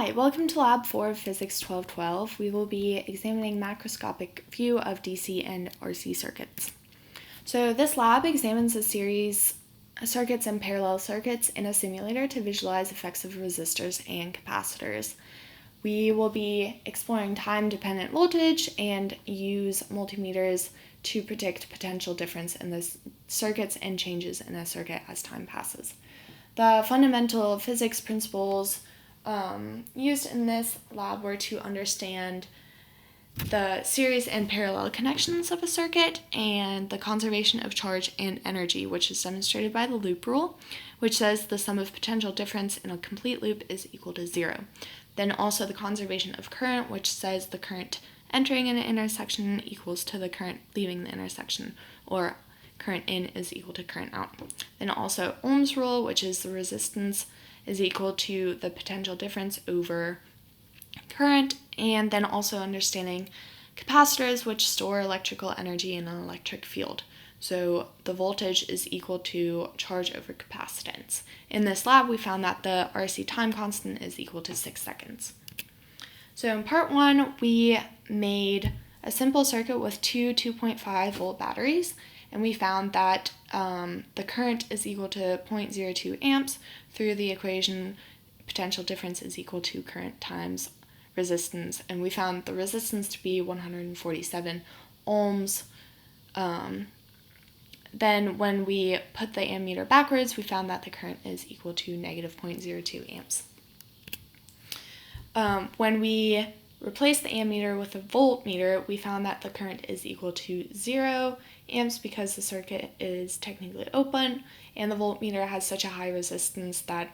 Hi, welcome to Lab 4 of Physics 1212. We will be examining macroscopic view of DC and RC circuits. So this lab examines a series of circuits and parallel circuits in a simulator to visualize effects of resistors and capacitors. We will be exploring time-dependent voltage and use multimeters to predict potential difference in the circuits and changes in a circuit as time passes. The fundamental physics principles used in this lab were to understand the series and parallel connections of a circuit and the conservation of charge and energy, which is demonstrated by the loop rule, which says the sum of potential difference in a complete loop is equal to 0. Then also the conservation of current, which says the current entering an intersection equals to the current leaving the intersection, or current in is equal to current out. Then also Ohm's rule, which is the resistance is equal to the potential difference over current, and then also understanding capacitors, which store electrical energy in an electric field. So the voltage is equal to charge over capacitance. In this lab, we found that the RC time constant is equal to 6 seconds. So in part 1, we made a simple circuit with two 2.5 volt batteries, and we found that the current is equal to 0.02 amps through the equation potential difference is equal to current times resistance, and we found the resistance to be 147 ohms. Then when we put the ammeter backwards, we found that the current is equal to negative 0.02 amps. When we replace the ammeter with a voltmeter, we found that the current is equal to 0 amps because the circuit is technically open, and the voltmeter has such a high resistance that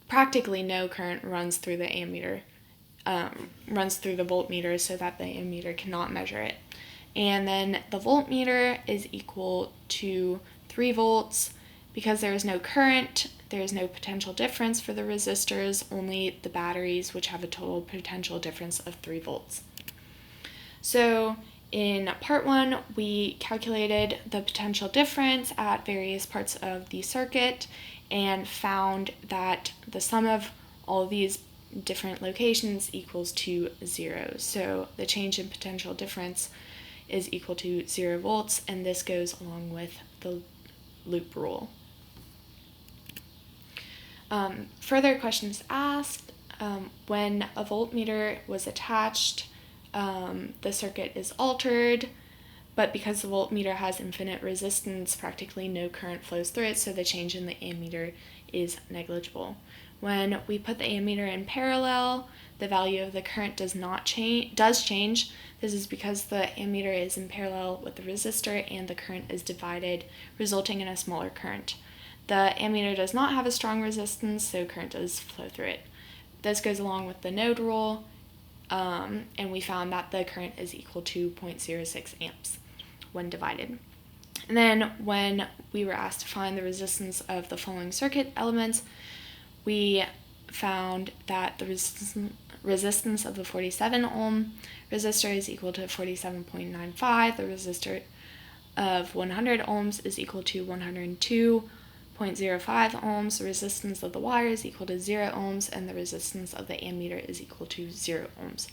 practically no current runs through the ammeter, runs through the voltmeter, so that the ammeter cannot measure it. And then the voltmeter is equal to 3 volts. Because there is no current, there is no potential difference for the resistors, only the batteries, which have a total potential difference of 3 volts. So in part 1, we calculated the potential difference at various parts of the circuit and found that the sum of all of these different locations equals to 0. So the change in potential difference is equal to 0 volts, and this goes along with the loop rule. Further questions asked, when a voltmeter was attached, the circuit is altered, but because the voltmeter has infinite resistance, practically no current flows through it, so the change in the ammeter is negligible. When we put the ammeter in parallel, the value of the current does change. This is because the ammeter is in parallel with the resistor and the current is divided, resulting in a smaller current. The ammeter does not have a strong resistance, so current does flow through it. This goes along with the node rule, and we found that the current is equal to 0.06 amps when divided. And then when we were asked to find the resistance of the following circuit elements, we found that the resistance of the 47 ohm resistor is equal to 47.95. The resistor of 100 ohms is equal to 102.05 ohms, the resistance of the wire is equal to 0 ohms, and the resistance of the ammeter is equal to 0 ohms,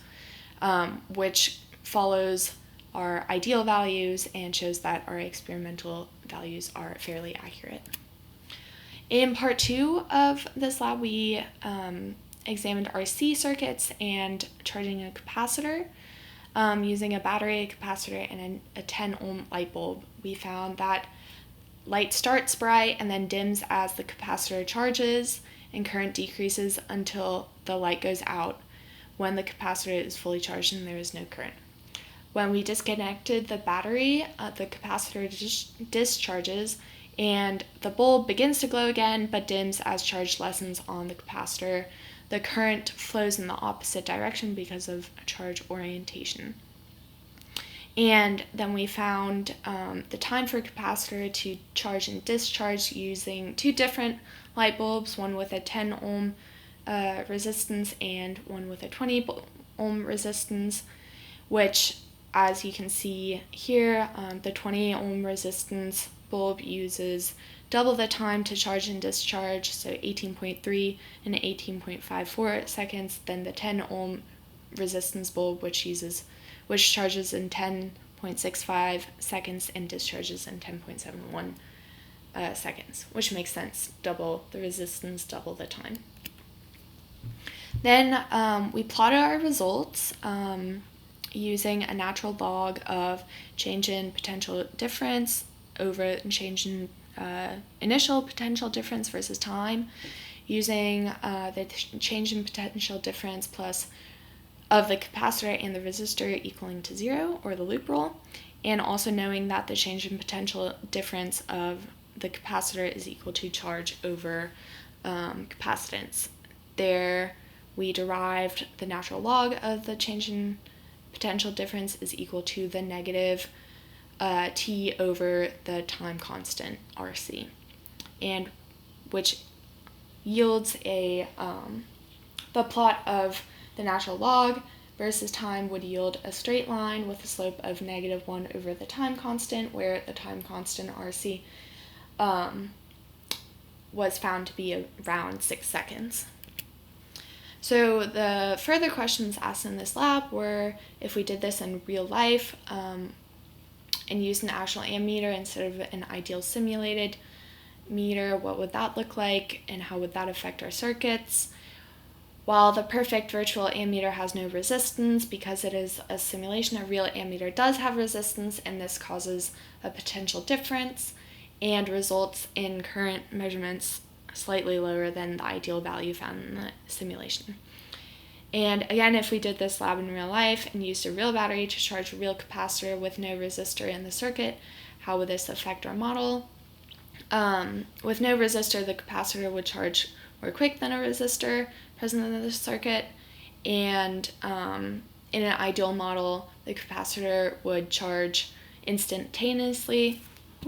which follows our ideal values and shows that our experimental values are fairly accurate. In part 2 of this lab, we examined RC circuits and charging a capacitor using a battery, a capacitor, and a 10 ohm light bulb. We found that light starts bright and then dims as the capacitor charges, and current decreases until the light goes out when the capacitor is fully charged and there is no current. When we disconnected the battery, the capacitor discharges and the bulb begins to glow again but dims as charge lessens on the capacitor. The current flows in the opposite direction because of charge orientation. And then we found the time for a capacitor to charge and discharge using two different light bulbs, one with a 10 ohm resistance and one with a 20 ohm resistance, which, as you can see here, the 20 ohm resistance bulb uses double the time to charge and discharge, so 18.3 and 18.54 seconds, than the 10 ohm resistance bulb, which charges in 10.65 seconds and discharges in 10.71 seconds, which makes sense. Double the resistance, double the time. Then we plotted our results using a natural log of change in potential difference over change in initial potential difference versus time, using the change in potential difference plus of the capacitor and the resistor equaling to 0, or the loop rule, and also knowing that the change in potential difference of the capacitor is equal to charge over capacitance. There we derived the natural log of the change in potential difference is equal to the negative T over the time constant RC, and which yields the plot of the natural log versus time would yield a straight line with a slope of -1 over the time constant, where the time constant RC was found to be around 6 seconds. So the further questions asked in this lab were, if we did this in real life and used an actual ammeter instead of an ideal simulated meter, what would that look like and how would that affect our circuits? While the perfect virtual ammeter has no resistance, because it is a simulation, a real ammeter does have resistance, and this causes a potential difference and results in current measurements slightly lower than the ideal value found in the simulation. And again, if we did this lab in real life and used a real battery to charge a real capacitor with no resistor in the circuit, how would this affect our model? With no resistor, the capacitor would charge more quick than a resistor present in the circuit, and in an ideal model, the capacitor would charge instantaneously